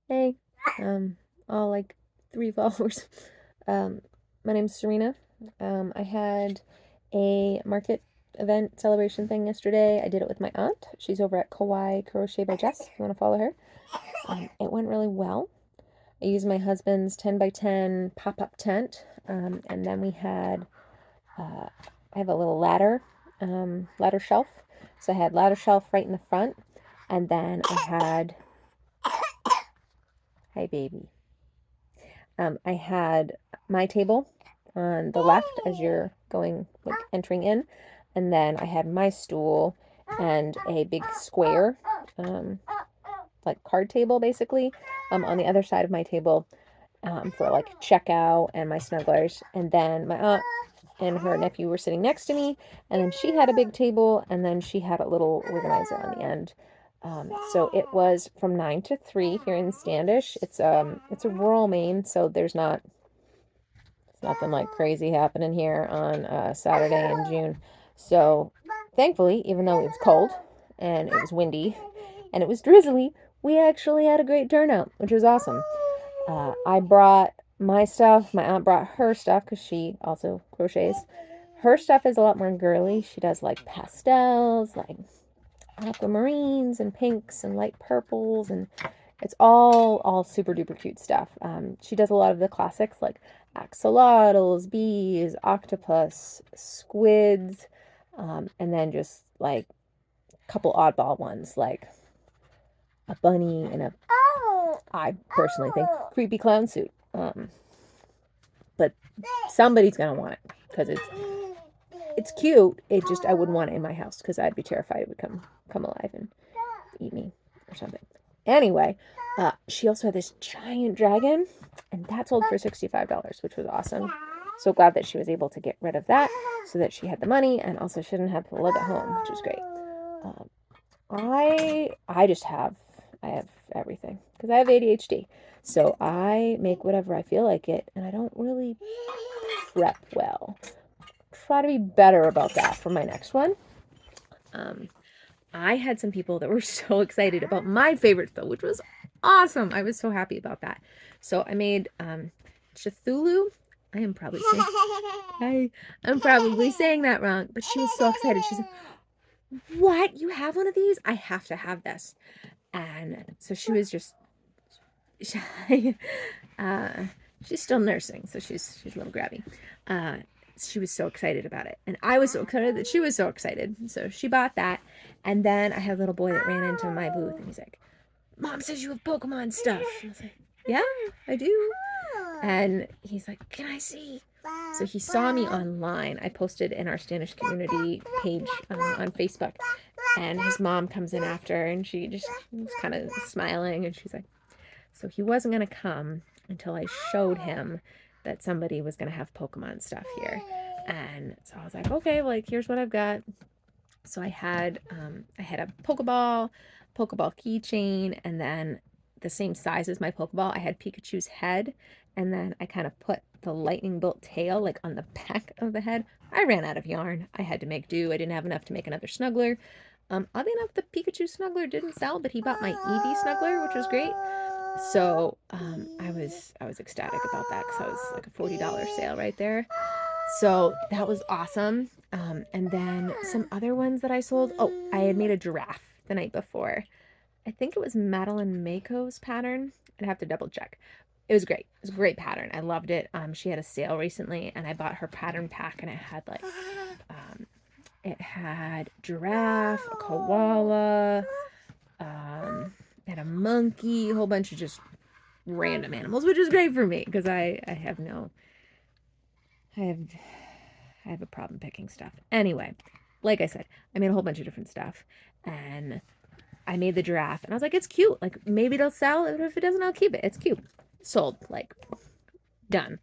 Hey, all like 3 followers. Um, my name's Serena. I had a market event celebration thing yesterday. I did it with my aunt. She's over at Kauai Crochet by Jess, if you want to follow her. It went really well. I used my husband's 10 by 10 pop-up tent, and then we had, I have a little ladder shelf. So I had ladder shelf right in the front, and then I had, hi baby. I had my table on the left as you're going, like entering in, and then I had my stool and a big square, um, like card table basically, on the other side of my table, for like checkout and my snugglers. And then my aunt and her nephew were sitting next to me, and then she had a big table, and then she had a little organizer on the end. So it was from 9 to 3 here in Standish. It's a rural Maine, so it's nothing like crazy happening here on Saturday in June. So thankfully, even though it was cold and it was windy and it was drizzly, we actually had a great turnout, which was awesome. I brought my stuff. My aunt brought her stuff because she also crochets. Her stuff is a lot more girly. She does like pastels, like aquamarines and pinks and light purples, and it's all super duper cute stuff. She does a lot of the classics like axolotls, bees, octopus, squids, and then just like a couple oddball ones like a bunny and a, I personally think, creepy clown suit. But somebody's gonna want it because it's cute. It just, I wouldn't want it in my house because I'd be terrified it would come alive and eat me or something. Anyway, she also had this giant dragon, and that sold for $65, which was awesome. So glad that she was able to get rid of that so that she had the money and also shouldn't have to live at home, which is great. Um, I just I have everything because I have ADHD. So I make whatever I feel like it, and I don't really prep well. Try to be better about that for my next one. Um, I had some people that were so excited about my favorite though, which was awesome. I was so happy about that. So I made Cthulhu. I am probably saying I'm probably saying that wrong, but she was so excited. She's like, "What? You have one of these? I have to have this." And so she was just uh, she's still nursing, so she's a little grabby. She was so excited about it, and I was so excited that she was so excited. So she bought that, and then I had a little boy that ran into my booth, and he's like, "Mom says you have Pokemon stuff." And I was like, "Yeah, I do." And he's like, "Can I see?" So he saw me online. I posted in our Standish community page on Facebook, and his mom comes in after, and she just was kind of smiling, and she's like, so he wasn't going to come until I showed him that somebody was going to have Pokemon stuff here. And so I was like, okay, like here's what I've got. So I had a Pokeball keychain, and then the same size as my Pokeball, I had Pikachu's head, and then I kind of put the lightning bolt tail like on the back of the head. I ran out of yarn. I had to make do. I didn't have enough to make another snuggler. Oddly enough, the Pikachu snuggler didn't sell, but he bought my Eevee snuggler, which was great. So I was ecstatic about that because that was like a $40 sale right there. So that was awesome. And then some other ones that I sold. Oh, I had made a giraffe the night before. I think it was Madeline Mako's pattern. I'd have to double check. It was great. It was a great pattern. I loved it. She had a sale recently, and I bought her pattern pack, and it had giraffe, a koala, had a monkey, a whole bunch of just random animals, which is great for me because I have no I have I have a problem picking stuff. Anyway, like I said, I made a whole bunch of different stuff, and I made the giraffe, and I was like, it's cute. Like maybe it'll sell, and if it doesn't, I'll keep it. It's cute. Sold. Like done.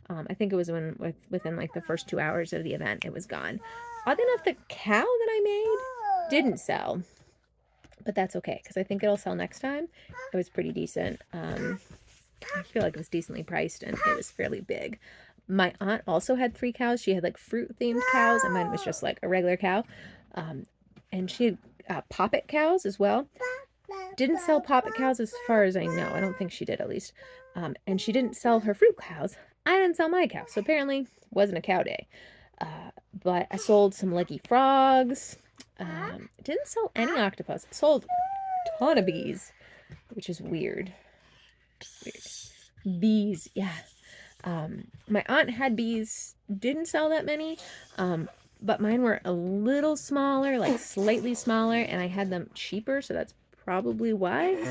I think it was within like the first 2 hours of the event, it was gone. Oddly enough, the cow that I made didn't sell, but that's okay because I think it'll sell next time. It was pretty decent. I feel like it was decently priced, and it was fairly big. My aunt also had 3 cows. She had like fruit themed cows, and mine was just like a regular cow. And she had poppet cows as well. didn't sell poppet cows as far as I know. I don't think she did, at least. And she didn't sell her fruit cows. I didn't sell my cow, so apparently it wasn't a cow day. But I sold some leggy frogs. Didn't sell any octopus. Sold a ton of bees, which is weird. Bees, yeah. My aunt had bees, didn't sell that many, but mine were a little smaller, like slightly smaller, and I had them cheaper, so that's probably why.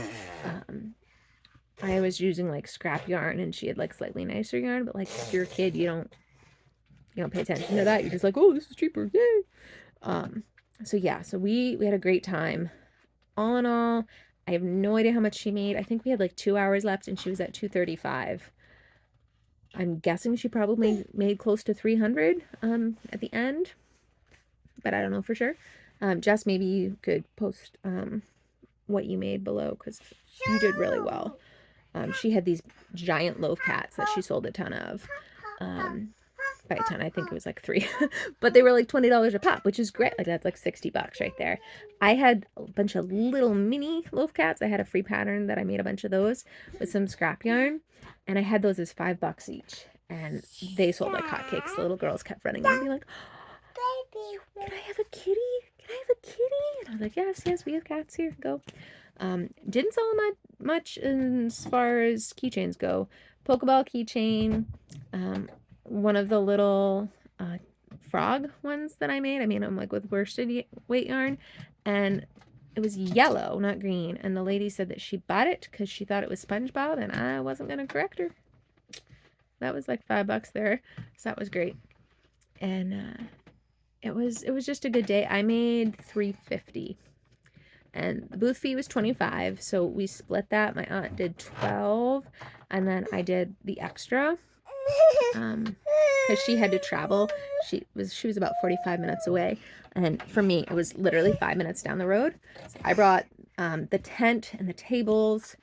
I was using like scrap yarn, and she had like slightly nicer yarn, but like if you're a kid, you don't pay attention to that. You're just like, oh, this is cheaper, yay! So yeah, so we had a great time. All in all, I have no idea how much she made. I think we had like 2 hours left, and she was at 235. I'm guessing she probably made close to 300 at the end, but I don't know for sure. Jess, maybe you could post what you made below, because you did really well. She had these giant loaf cats that she sold a ton of. By a ton, I think it was like 3, but they were like $20 a pop, which is great. Like that's like $60 right there. I had a bunch of little mini loaf cats. I had a free pattern that I made a bunch of those with some scrap yarn, and I had those as $5 each, and they sold like hotcakes. The little girls kept running and being like, oh, can I have a kitty? Can I have a kitty? And I was like, yes, we have cats here. Go. Didn't sell much as far as keychains go. Pokeball keychain. One of the little frog ones that I made them like with worsted weight yarn, and it was yellow, not green, and the lady said that she bought it because she thought it was SpongeBob, and I wasn't gonna correct her. That was like $5 there, so that was great. And it was just a good day. I made $3.50, and the booth fee was $25, so we split that. My aunt did $12, and then I did the extra because she had to travel. She was about 45 minutes away, and for me it was literally 5 minutes down the road. So I brought the tent and the tables,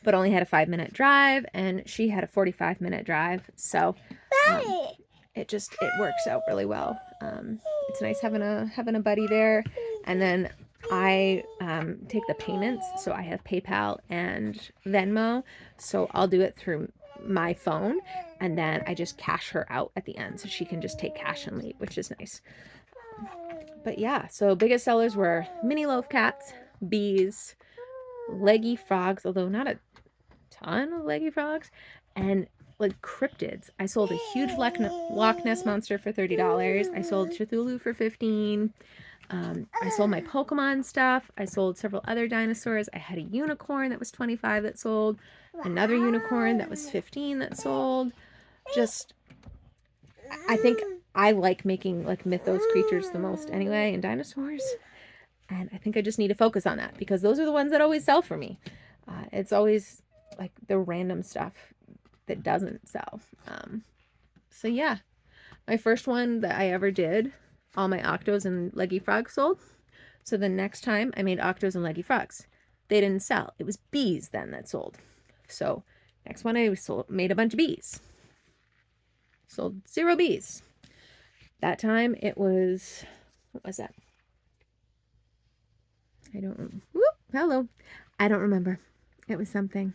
but only had a 5-minute drive, and she had a 45-minute drive, so it works out really well. It's nice having a buddy there. And then I take the payments, so I have PayPal and Venmo, so I'll do it through my phone, and then I just cash her out at the end, so she can just take cash and leave, which is nice. But yeah, so biggest sellers were mini loaf cats, bees, leggy frogs, although not a ton of leggy frogs, and like cryptids. I sold a huge Loch Ness monster for $30. I sold Cthulhu for $15. I sold my Pokemon stuff. I sold several other dinosaurs. I had a unicorn that was $25 that sold. Another unicorn that was $15 that sold. Just, I think I like making like mythos creatures the most anyway, and dinosaurs. And I think I just need to focus on that, because those are the ones that always sell for me. It's always like the random stuff that doesn't sell. So yeah, my first one that I ever did, all my octos and leggy frogs sold. So the next time I made octos and leggy frogs, they didn't sell. It was bees then that sold. So next one I made a bunch of bees. Sold 0 bees. That time it was, what was that? I don't remember. It was something.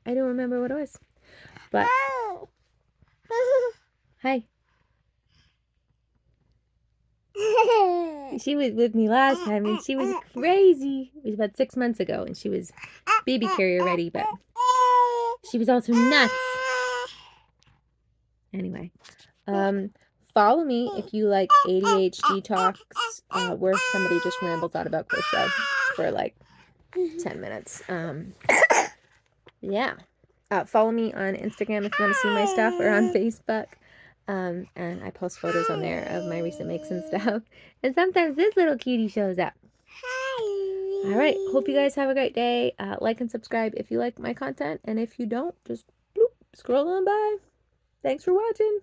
I don't remember what it was. But hi. She was with me last time, and she was crazy. It was about 6 months ago, and she was baby carrier ready, but she was also nuts. Anyway, follow me if you like ADHD talks where somebody just rambles on about crochet for like 10 minutes. Yeah. Follow me on Instagram if you want to see my stuff, or on Facebook. And I post photos on there of my recent makes and stuff. And sometimes this little cutie shows up. Hi. All right. Hope you guys have a great day. Like and subscribe if you like my content. And if you don't, just bloop, scroll on by. Thanks for watching.